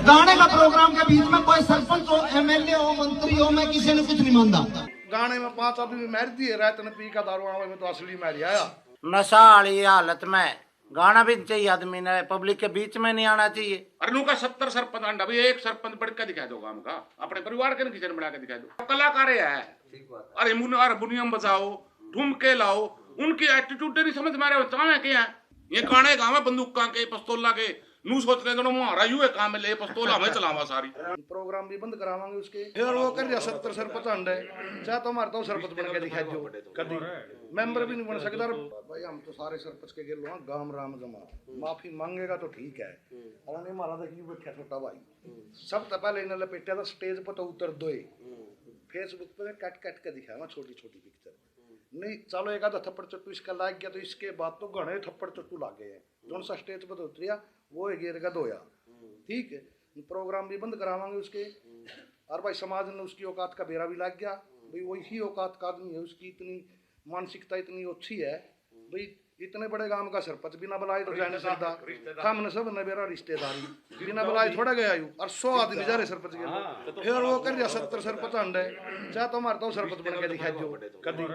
गाने का प्रोग्राम के बीच में कोई सरपंच हो, एमएलए हो, मंत्री हो, मैं किसी ने कुछ नहीं मानता। गाने में 5 आदमी मार दिए, रात ने पी का दारू आवे में तो असली मार आया। नशा वाली हालत में गाना भी चाहिए आदमी ने, पब्लिक के बीच में नहीं आना चाहिए। अरे का 70 सरपंच अंडा भाई, एक सरपंच बढ़ के दिखा दो काम का, अपने परिवार के किसी ने बना के दिखा दो। कलाकार है, अरे हारमोनियम बजाओ, ठुमके लाओ, उनकी एटीट्यूड नहीं समझ में आ रहा क्या है। ये गाने गाँव बंदूक के पिस्तौला के नू सोच रहे मारा यू है काम ले पिस्तौला में चलावा सारी। प्रोग्राम भी बंद करावांगे उसके, फिर वो कर दिया 70 सरपंच अंडे, चाहे तो हमारे तो सरपंच बन के दिखा दो, कभी मेंबर भी नहीं बन सकता। भाई हम तो सारे सरपंच के गिर लो गांव राम जमा, माफी मांगेगा तो ठीक है, और नहीं मारा तो क्यों बैठा छोटा भाई। सब तो पहले इन्हें लपेटा था स्टेज पर तो उतर दो, फेसबुक पे कट कट के दिखाया छोटी छोटी पिक्चर। नहीं चलो एक आधा थप्पड़ चट्टू इसका लाग गया तो इसके बाद तो घने थप्पड़ चट्टू लाग गए हैं। जो सा स्टेज पर तो उतरिया वो गिर का धोया, ठीक है। प्रोग्राम भी बंद करावांगे उसके, और भाई समाज ने उसकी औकात का बेरा भी लग गया। भाई वही औकात का आदमी है, उसकी इतनी मानसिकता इतनी अच्छी है। भाई इतने बड़े गांव का सरपंच बिना बुलाए तो जा नहीं सकता, सामने सब ने मेरा रिश्तेदारी बिना बुलाए थोड़ा गया यू, और 100 आदमी जा रहे सरपंच के, फिर वो कर दिया 70 सरपंच अंडे, चाहे तो हमारे तो सरपंच बन के दिखा दो, कभी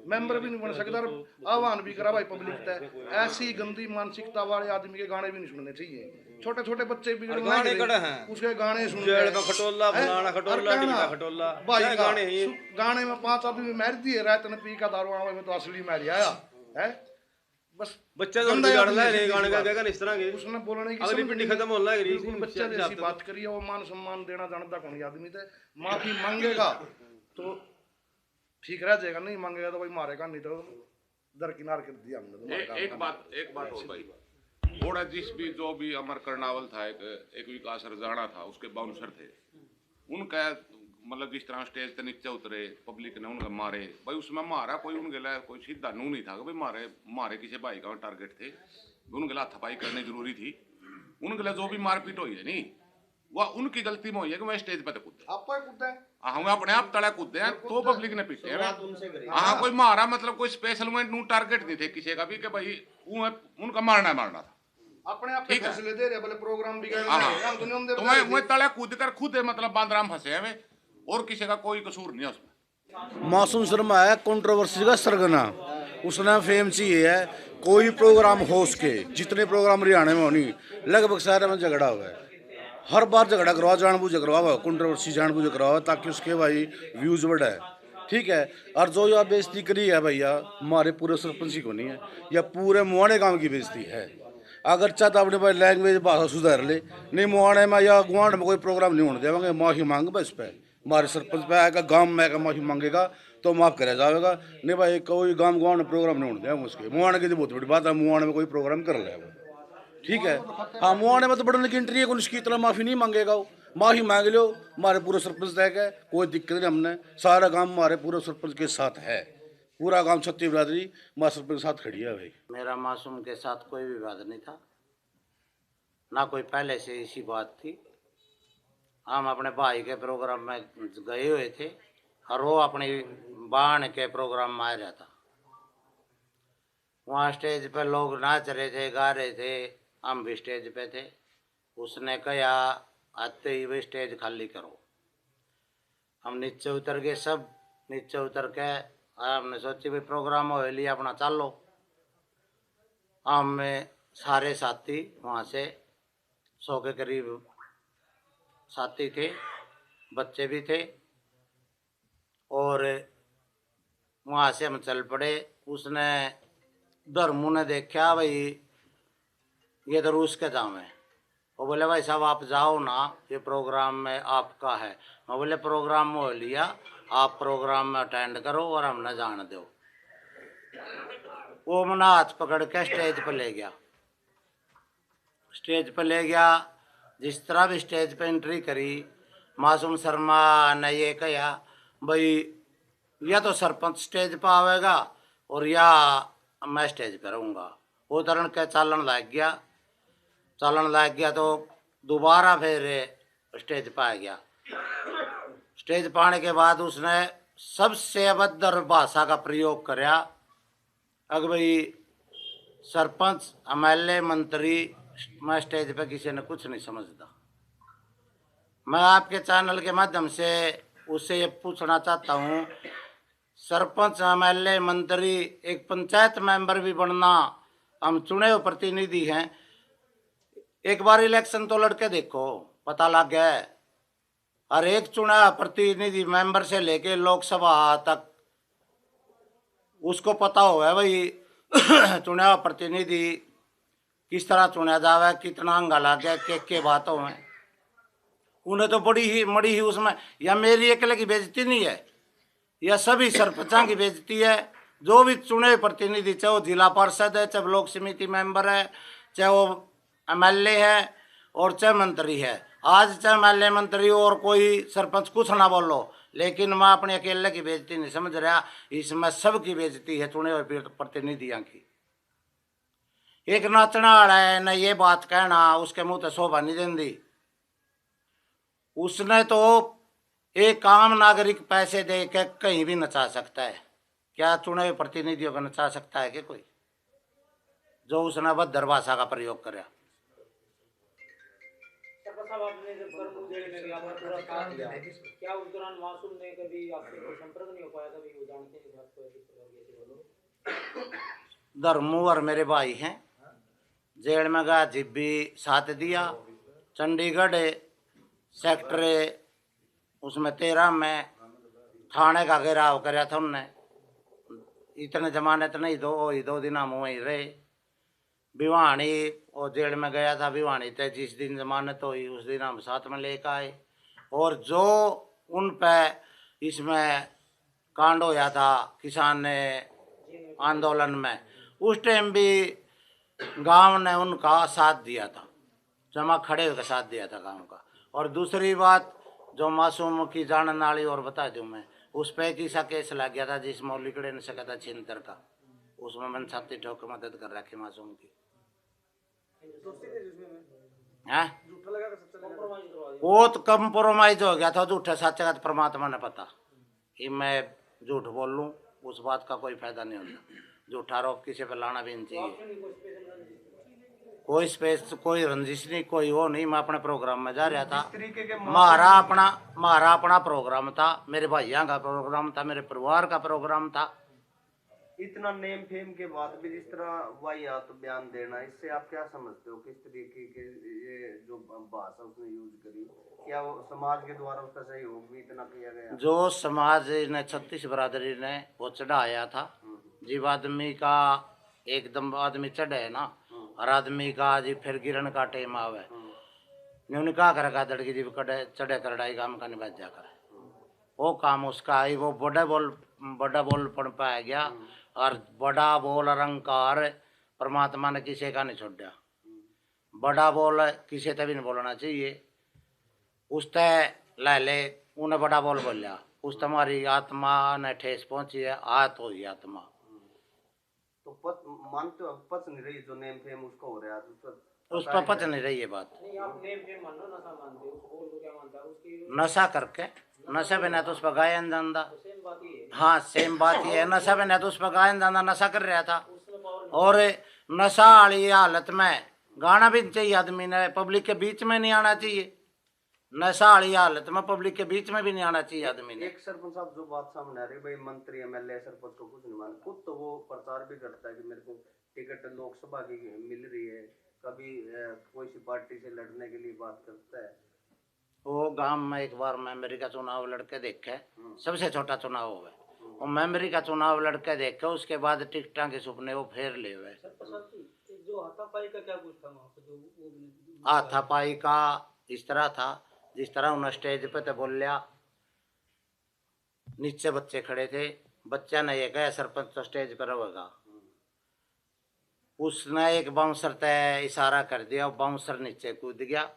मेंबर भी नहीं बन सकता। आह्वान भी करा भाई पब्लिक तक, ऐसी गंदी मानसिकता वाले आदमी के गाने भी नहीं सुनने चाहिए। छोटे छोटे बच्चे भी उसके गाने सुन गाने में 5 आदमी मार दिए, रात ने पी का दारू आवे में तो असली मार आया है। बस बच्चा तो बिगाड़ ला रे गाने का क्या इस तरह के उसने बोलने की अगली पिंडी खत्म होने लग रही। बच्चा जैसी बात करी है, वो मान सम्मान देना जानता कौन आदमी थे। माफी मांगेगा तो ठीक रह जाएगा, नहीं मांगेगा तो भाई मारेगा, नहीं तो दरकिनार कर दिया हमने। एक बात हो भाई, थोड़ा जिस भी जो भी अमर कर्नावल था, एक विकास रजाना था, उसके बाउंसर थे, उनका मतलब जिस तरह स्टेज से नीचे उतरे, पब्लिक ने उनका मारे भाई, उसमें मारा कोई उनके लिए कोई सीधा नू नहीं था कि भाई मारे किसी भाई का टारगेट थे, उनके लिए हथापाई करनी जरूरी थी। उनके लिए जो भी मारपीट हुई है नहीं, वह उनकी गलती में हुई है कि मैं स्टेज पर कूदे, हम अपने आप तड़ा कूदे हैं तो पब्लिक ने पीटे हैं। हाँ कोई मारा मतलब कोई स्पेशल नू टारगेट नहीं थे किसी का भी कि भाई उनका मारना था, अपने आप फैसले दे रहे बोले प्रोग्राम भी तो मैं तड़ा कूद कर खुद मतलब बांद्रा में फंसे हैं, और किसी का कोई कसूर नहीं है उसमें। मासूम शर्मा है कंट्रोवर्सी का सरगना, उसने फेम चाहिए है। कोई प्रोग्राम हो उसके, जितने प्रोग्राम हरियाणा में होनी लगभग सारे में झगड़ा हुआ है, हर बार झगड़ा करवा, जानबूझ करवा, कंट्रोवर्सी जानबूझ करवा ताकि उसके भाई व्यूज बढ़े, ठीक है। और जो यह बेइज्जती करी है भैया, हमारे पूरे सरपंच को नहीं है, या पूरे मुआने गांव की बेइज्जती है। अगर चाहता अपने भाई लैंग्वेज भाषा सुधार ले, नहीं मुआने में या गुआंढ में कोई प्रोग्राम नहीं होने देवांगे, माफी मांग बस पे हमारे सरपंच पे आएगा, गांव में आएगा, माफी मांगेगा तो माफ करा जाएगा। नहीं भाई कोई गांव में प्रोग्राम नहीं होने देंगे उसके। मुआने की तो बहुत बड़ी बात है, मुआने में कोई प्रोग्राम कर ले, ठीक है। हाँ मुआने में तो बड़ने की एंट्री है, उसकी इतना माफी नहीं मांगेगा वो, माफी मांग लो, हमारे पूरे सरपंच तय है, कोई दिक्कत नहीं। हमने सारा गांव हमारे पूरे सरपंच के साथ है, पूरा गांव छत्ती बिरादरी हमारे सरपंच के साथ खड़ी है भाई। मेरा मासूम के साथ कोई विवाद नहीं था, ना कोई पहले से इसी बात थी। हम अपने भाई के प्रोग्राम में गए हुए थे, और वो अपनी बहन के प्रोग्राम में आ रहा था। वहाँ स्टेज पे लोग नाच रहे थे, गा रहे थे, हम भी स्टेज पे थे। उसने कहा आते ही वे स्टेज खाली करो। हम नीचे उतर गए, सब नीचे उतर के हमने सोची भाई प्रोग्राम हो लिया अपना चालो। हम सारे साथी वहाँ से 100 के करीब साथी थे, बच्चे भी थे, और वहाँ से हम चल पड़े। उसने धर्मू ने देखा भाई ये तो रूस के दाम है, वो बोले भाई साहब आप जाओ ना, ये प्रोग्राम में आपका है। मैं बोले प्रोग्राम हो लिया, आप प्रोग्राम में अटेंड करो और हमने जान दो। वो मना हाथ पकड़ के स्टेज पर ले गया, स्टेज पर ले गया। जिस तरह भी स्टेज पे एंट्री करी, मासूम शर्मा ने ये कहा भाई या तो सरपंच स्टेज पर आवेगा और या मैं स्टेज पर रहूँगा। वो तरण के चालन लग गया तो दोबारा फिर स्टेज पर आ गया। स्टेज पर आने के बाद उसने सबसे अभद्र भाषा का प्रयोग कराया। अगर भाई सरपंच एमएलए मंत्री मैं स्टेज पे किसी ने कुछ नहीं समझता, मैं आपके चैनल के माध्यम से उससे ये पूछना चाहता हूँ, सरपंच, एमएलए, मंत्री, एक पंचायत मेंबर भी बनना, हम चुने हुए प्रतिनिधि हैं, एक बार इलेक्शन तो लड़के देखो, पता लग गया है। हर एक चुना प्रतिनिधि मेंबर से लेके लोकसभा तक उसको पता होगा भाई चुना हुआ प्रतिनिधि किस तरह चुना जावे, कितना अंगा लग गया, के बातों में उन्हें तो बड़ी ही उसमें, या मेरी अकेले की बेइज्जती नहीं है, या सभी सरपंचों की बेइज्जती है। जो भी चुने प्रतिनिधि, चाहे वो जिला परिषद है, चाहे ब्लॉक समिति मेंबर है, चाहे वो एमएलए है और चाहे मंत्री है। आज चाहे एमएलए, मंत्री और कोई सरपंच कुछ ना बोलो, लेकिन मैं अपने अकेले की बेइज्जती नहीं समझ रहा, इसमें सबकी बेइज्जती है चुने हुए प्रतिनिधियों की। एक नाचना वाला है न, ये बात कहना उसके मुंह तो शोभा नहीं देंदी। उसने तो एक आम नागरिक पैसे दे के कहीं भी नचा सकता है, क्या चुने हुए प्रतिनिधियों को नचा सकता है कि कोई, जो उसने अभद्र भाषा का प्रयोग करा। आपने जब कर्फ्यू जेल में गया था, पूरा साथ दिया, क्या उस दौरान मासूम ने कभी आपसे कोई संपर्क नहीं हो पाया? कभी वो जानते हैं आपको किस प्रकार की ऐसी बोलो? धर्मू और मेरे भाई हैं, जेल में गया, जिब भी साथ दिया। चंडीगढ़ सेक्टर उसमें 13 में थाने का घेराव कराया था उनने। इतने जमानत नहीं, 2 दिन हम वहीं रहे। भिवानी और जेल में गया था, भिवानी तय जिस दिन जमानत हुई उस दिन हम साथ में लेकर आए। और जो उन पे इसमें कांड होया था किसान आंदोलन में, उस टाइम भी गांव ने उनका साथ दिया था, जमा खड़े होकर साथ दिया था गांव का। और दूसरी बात, जो मासूम की जान नाली और बता दूं मैं, उस पर एक ऐसा केस लग गया था जिसमें लिकड़े नहीं सका था छिनतर का, उसमें मैंने छाती ठोक मदद कर रखी मासूम की। है वो तो कंप्रोमाइज हो गया था, झूठे सच्चे का परमात्मा ने पता। कि मैं झूठ बोल लूँ उस बात का कोई फायदा नहीं होता, झूठा आरोप किसी पर लाना भी नहीं चाहिए। कोई स्पेस, कोई रंजिश नहीं, कोई वो नहीं। मैं अपने प्रोग्राम में जा रहा था, हमारा अपना प्रोग्राम था, मेरे भाइयों का प्रोग्राम था, मेरे परिवार का प्रोग्राम था। इतना नेम फेम के बाद भी जिस तरह वाहियात बयान देना, इससे आप क्या समझते हो? किस तरीके के ये जो भाषा उसने यूज करी, क्या वो समाज के द्वारा उसका सहयोग भी इतना किया गया? जो समाज ने 36 बरादरी ने वो चढ़ाया था, जीव आदमी का एकदम आदमी चढ़े ना, और आदमी का जी फिर गिरन का टेम आवे, उन्होंने कहा करेगा दड़की जीव चढ़े करड़ाई काम का निभाज जा कर, वो काम उसका आई। वो बड़ा बोल पड़ पाया गया, और बड़ा बोल अहंकार परमात्मा ने किसी का नहीं छोड़ा। बड़ा बोल किसी तभी नहीं बोलना चाहिए। उस ले उन्हें बड़ा बोल बोलिया, उस तुम्हारी आत्मा ने ठेस पहुंची है, आहत हुई आत्मा। तो मानते हो पच नहीं रही जो नेम फेम उसको हो रहा है, उस पर पच नहीं रही है बात। नहीं, आप नेम फेम मान लो, नशा मानते हो, उसको क्या मानता है? उसकी नशा करके, नशा बिना तो उस पर गायन जानदा। सेम बात ही है। हाँ सेम बात ही है, नशा बिना तो उस पर गायन जानदा, नशा कर रहा था। और नशा वाली हालत में गाना भी चाहिए आदमी ने, पब्लिक के बीच में नहीं आना चाहिए। नशा वाली हालत में पब्लिक के बीच में भी नहीं आना चाहिए आदमी ने। एक सरपंच साहब जो बात सामने आ रही है, भाई मंत्री एमएलए सरपंच को कुछ नहीं मान, खुद तो वो प्रचार भी करता है कि मेरे को टिकट लोकसभा की मिल रही है, कभी कोई सी पार्टी से लड़ने के लिए बात करता है। वो गांव में एक बार मेमोरी का चुनाव लड़के देखे, सबसे छोटा चुनाव है वो, मेमोरी का चुनाव लड़के देखे, उसके बाद टिकटा के सुपने वो फेर ले हुए। जो हाथापाई का क्या कुछ था वहाँ पे, जो वो हाथापाई का इस तरह था, जिस तरह उन्हें स्टेज पे तो बोल लिया, नीचे बच्चे खड़े थे, बच्चा ने ये कहा सरपंच तो स्टेज पर होगा, उसने एक बाउंसर तय इशारा कर दिया, बाउंसर नीचे कूद गया।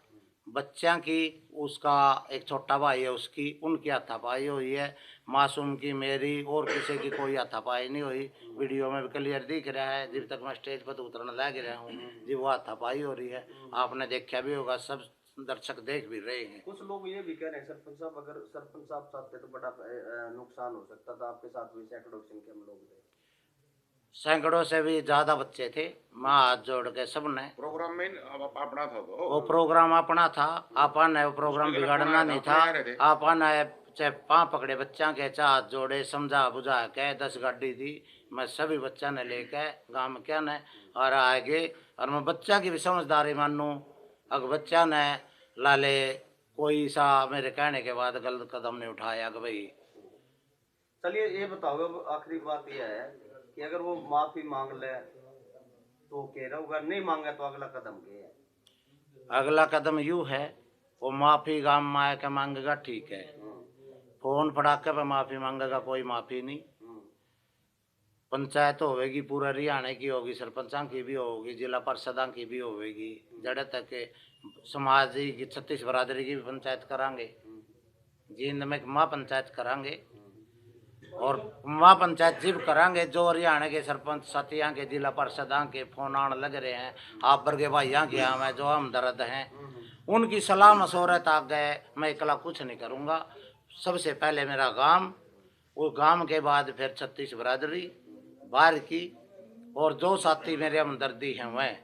बच्चा की, उसका एक छोटा भाई है उसकी, उनकी हाथापाई हुई है, मासूम की, मेरी और किसी की कोई हाथापाई नहीं हुई। वीडियो में भी क्लियर दिख रहा है, जब तक मैं स्टेज पर तो उतरने लग रहा हूँ जी वो हाथापाई हो रही है, आपने देखा भी होगा, सब दर्शक देख भी रहे हैं। कुछ लोग ये भी कह रहे हैं सरपंच साहब, अगर सरपंच साहब चाहते तो बड़ा नुकसान हो सकता था, आपके साथ भी सैकड़ों संख्या में लोग थे। सैकड़ों से भी ज्यादा बच्चे थे। मैं हाथ जोड़ के सबने, प्रोग्राम में अपना था तो वो प्रोग्राम अपना था, आपन ने वो प्रोग्राम बिगाड़ना नहीं था। आपन ने चाहे पाँव पकड़े बच्चा के, चाहे हाथ जोड़े, समझा बुझा के 10 गाड़ी थी, मैं सभी बच्चा ने लेके गाँव में क्या ने और आगे, और मैं बच्चा की भी समझदारी मानूँ। अगर बच्चा ने लाले कोई सा मेरे कहने के बाद गलत कदम नहीं उठाया कि भाई। चलिए ये बताओ, अब आखिरी बात यह है कि अगर वो माफी मांग ले तो कह रहा होगा, नहीं मांगा तो अगला कदम क्या है? अगला कदम यूँ है, वो माफी गाँव में आके मांगेगा, ठीक है। फोन पड़ाके पे माफी मांगेगा, कोई माफी नहीं। पंचायत होगी, पूरा हरियाणा की होगी, सरपंचां की भी होगी, जिला परिषदा की भी होगी, जड़े तक के समाज की 36 बरादरी की भी पंचायत करांगे, जींद में माँ पंचायत करांगे। और माँ पंचायत जब करांगे, जो हरियाणा के सरपंच साथियाँ के, जिला परिषदा के फोन आने लग रहे हैं, आप वर्गे भाइयों के यहाँ में जो हमदर्द हैं, उनकी सलाह मशवरत आ गए। मैं अकेला कुछ नहीं करूँगा। सबसे पहले मेरा गांव, वो गांव के बाद फिर 36 बरादरी बाहर की, और जो साथी मेरे हमदर्दी हैं वह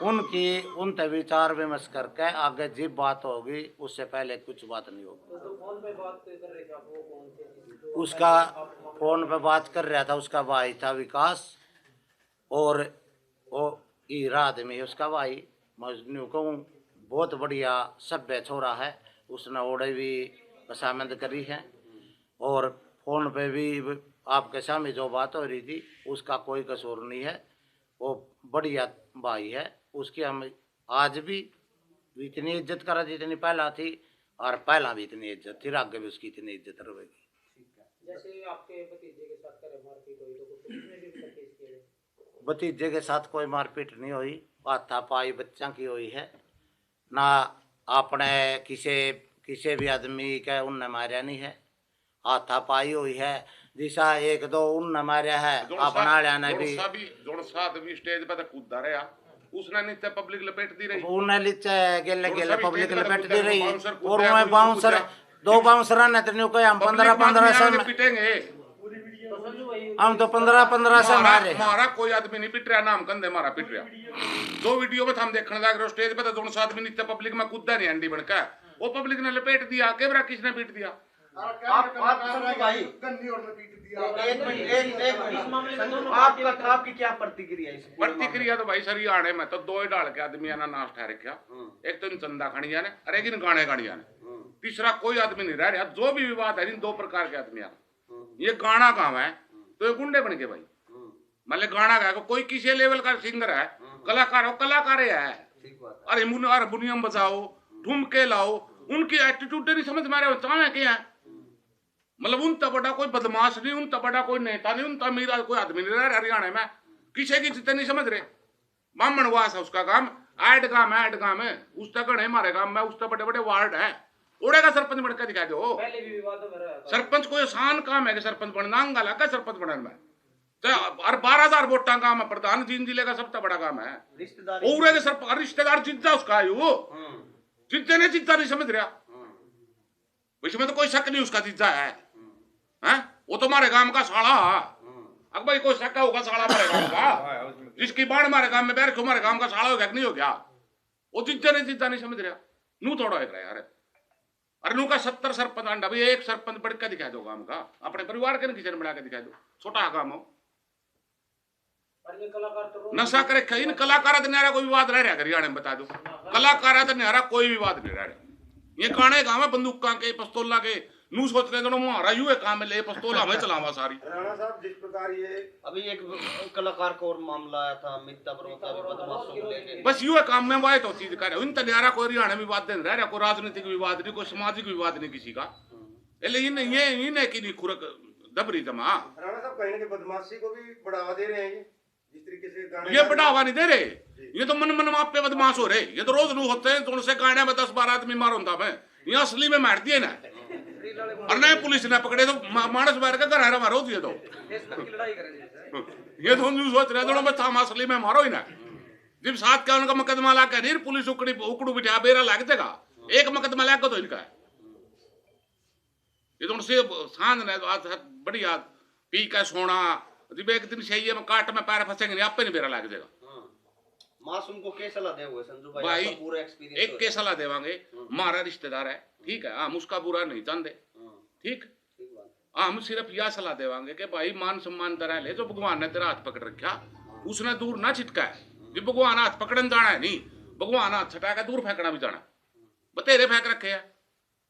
उनकी उनसे विचार विमर्श करके आगे जिब बात होगी, उससे पहले कुछ बात नहीं होगी। तो फोन पे बात कर रहे थे आप, वो कौन थे? उसका फोन पे बात कर रहा था, उसका भाई था विकास, और वो हीरा आदमी उसका भाई। मैं कहूँ बहुत बढ़िया सभ्य छोरा है, उसने ओढ़े भी बसामंद करी है, और फोन पे भी आपके सामने जो बात हो रही थी उसका कोई कसूर नहीं है। वो बढ़िया भाई है, उसकी हम आज भी इतनी इज्जत करा जितनी पहला थी, और पहला भी इतनी इज्जत थी, आगे भी उसकी इतनी इज्जत रहेगी। जैसे आपके भतीजे के साथ करे मारपीट हुई तो कुछ उसमें भी तफ्तीश किए गए? भतीजे के साथ कोई मारपीट नहीं हुई, हाथापाई बच्चा की हुई है ना। अपने किसी भी आदमी के उनने मारा नहीं है, हाथापाई हुई है। जिसा 1-2 उनने मारा है, अपना ने भी भी स्टेज पे कूदा रहा, उसने नीचे पब्लिक लपेट दी रही, उन्हें नीचे गेले पब्लिक लपेट दी रही। और मैं बाउंसर 2 बाउंसर ने तो कहे हम 15 से पिटेंगे। हम तो 15 से मारे। हमारा कोई आदमी नहीं पिट रहा, नाम कंधे मारा पिट रहा। दो वीडियो में हम देखने लग रहे स्टेज पे, तो दोनों आदमी नीचे पब्लिक में कूदा नहीं, अंडी बनका वो पब्लिक ने लपेट दिया। कैमरा किसने पीट दिया? आपकी क्या प्रतिक्रिया? प्रतिक्रिया तो भाई सर हरियाणा में तो 2 ही डाल के आदमी ना नाश ठहर रखा। एक तो इन चंदा खड़िया ने, अरे इन गाने गाड़िया ने, तीसरा कोई आदमी नहीं रह रहा। जो भी विवाद है इन 2 प्रकार के आदमी, ये गाना काम है तो ये गुंडे बन के भाई, मतलब गाना गा कोई किसी लेवल का सिंगर है, कलाकार हो, कलाकार है। अरे हारमोनियम बजाओ, ठुमके लाओ, उनकी एटीट्यूड नहीं समझ में आ रहा चाहे क्या है। मतलब उनता बड़ा कोई बदमाश नहीं, उनता बड़ा कोई नेता नहीं, उनता मीरा कोई आदमी नहीं रहा हरियाणा में, किसी की जितने नहीं समझ रहे। बामण वास है उसका काम, ऐड काम है, उस तक गणे हमारे काम में, उस तक बड़े बड़े वार्ड है, ओड़े का सरपंच बनकर दिखा दो। पहले भी विवाद में रहा था। सरपंच कोई आसान काम है कि सरपंच बनना, अंगा लगा सरपंच बनने में, और 12,000 वोटा काम है, प्रधान जींद जिले का सबसे बड़ा काम है। रिश्तेदार जिद्दा उसका आयु जिद्दे ने जिद्दा नहीं समझ रहा, इसमें तो कोई शक नहीं उसका जिद्दा है। वो तो हमारे गांव का साला, अब भाई कोई शक होगा साला हमारे गांव का, जिसकी बाढ़ हमारे गांव में बैर क्यों हमारे गांव का साला हो गया नहीं हो गया? वो जिद्दा नहीं समझ रहा, नू थोड़ा एक रहा यार। अरे नू का 70 सरपंच अंडा, भाई एक सरपंच बढ़ के दिखा दो गांव का, अपने परिवार के किसी ने बढ़ा के दिखा दो, छोटा काम हो। नशा करे इन कलाकार कोई विवाद रह रहा हरियाणा में, बता दो कलाकार कोई विवाद नहीं रह रहा। ये गाने गाँव बंदूक के पिस्तौला के नू सोच रहे दोनों हमारा यू है काम ले पिस्तौला हमें चलावा सारी। राणा साहब जिस प्रकार ये अभी एक कलाकार को और मामला आया था मित्ता पर्वता बदमाशों को लेके, बस यू है काम में वाय तो चीज कर इन तनियारा कोई हरियाणा में विवाद रह रहा, कोई राजनीतिक विवाद नहीं, कोई सामाजिक विवाद नहीं किसी का। लेकिन ये इन्हें की नहीं खुरक दबरी जमा। राणा साहब कहीं ना बदमाशी को भी बढ़ावा दे रहे हैं, जिस तरीके से ये बढ़ावा नहीं दे रहे, ये तो मन माप पे बदमाश हो रहे। ये तो रोज नू होते हैं, तो उनसे गाने में 10-12 आदमी मारो मैं, ये असली में मार दिए ना, और नहीं पुलिस ने पकड़े तो मानस मार के घर मारो दिए। तो ये तो सोच रहे दोनों बच्चा असली में मारो ही ना। जब साथ का उनका मुकदमा ला के पुलिस उकड़ू बिठा बेरा लाग देगा, एक मुकदमा लाग तो इनका ये तो उनसे सांझ ने बढ़िया पी के सोना, जब एक दिन सही है, मैं काट में पैर फंसेंगे नहीं, आप पे नहीं बेरा लग जाएगा। मासूम को क्या सलाह दे हुए संजू भाई? भाई आपका पूरा एक्सपीरियंस एक के सलाह देवांगे, हमारा रिश्तेदार है, ठीक है, हम उसका बुरा नहीं चाहते, ठीक, हम सिर्फ यह सलाह देवांगे कि भाई मान सम्मान तरह ले, जो भगवान ने तेरा हाथ पकड़ रखा उसने दूर ना छिटका है। जो भगवान हाथ पकड़न जाना है नहीं, भगवान हाथ छटा के दूर फेंकना भी जाना, बतेरे फेंक रखे है।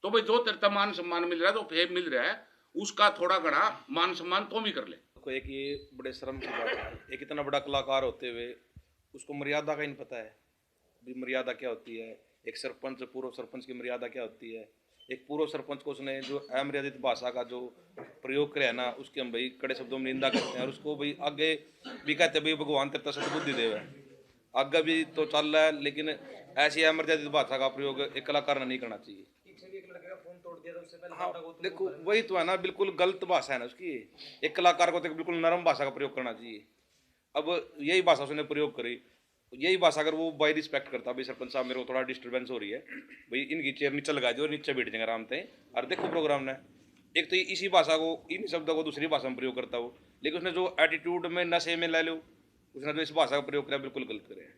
तो भाई जो तेरे मान सम्मान मिल रहा है, जो फेम मिल रहा है, उसका थोड़ा घड़ा मान सम्मान तो भी कर ले। एक ये बड़े शर्म की बात है, एक इतना बड़ा कलाकार होते हुए उसको मर्यादा का ही नहीं पता है भी मर्यादा क्या होती है। एक सरपंच, पूर्व सरपंच की मर्यादा क्या होती है। एक पूर्व सरपंच को उसने जो अमर्यादित भाषा का जो प्रयोग किया है ना, उसकी हम भाई कड़े शब्दों में निंदा करते हैं, और उसको भाई आगे भी कहते हैं भाई भगवान तेरे तो सद्बुद्धि देव है, आगे भी तो चल रहा है, लेकिन ऐसी अमर्यादित भाषा का प्रयोग एक कलाकार ने नहीं करना चाहिए। हाँ देखो वही तो है ना, बिल्कुल गलत भाषा है ना उसकी। एक कलाकार को तो बिल्कुल नरम भाषा का प्रयोग करना चाहिए। अब यही भाषा उसने प्रयोग करी, यही भाषा अगर वो बाई रिस्पेक्ट करता, भाई सरपंच साहब मेरे को थोड़ा डिस्टर्बेंस हो रही है, भाई इनकी चेयर नीचे लगा दो, नीचे बैठ जाएंगे आराम से, और देखो प्रोग्राम ने एक तो इसी भाषा को, इन शब्दों को दूसरी भाषा में प्रयोग करता हो, लेकिन उसने जो एटीट्यूड में नशे में ले लो, उसने जो इस भाषा का प्रयोग किया बिल्कुल गलत करे।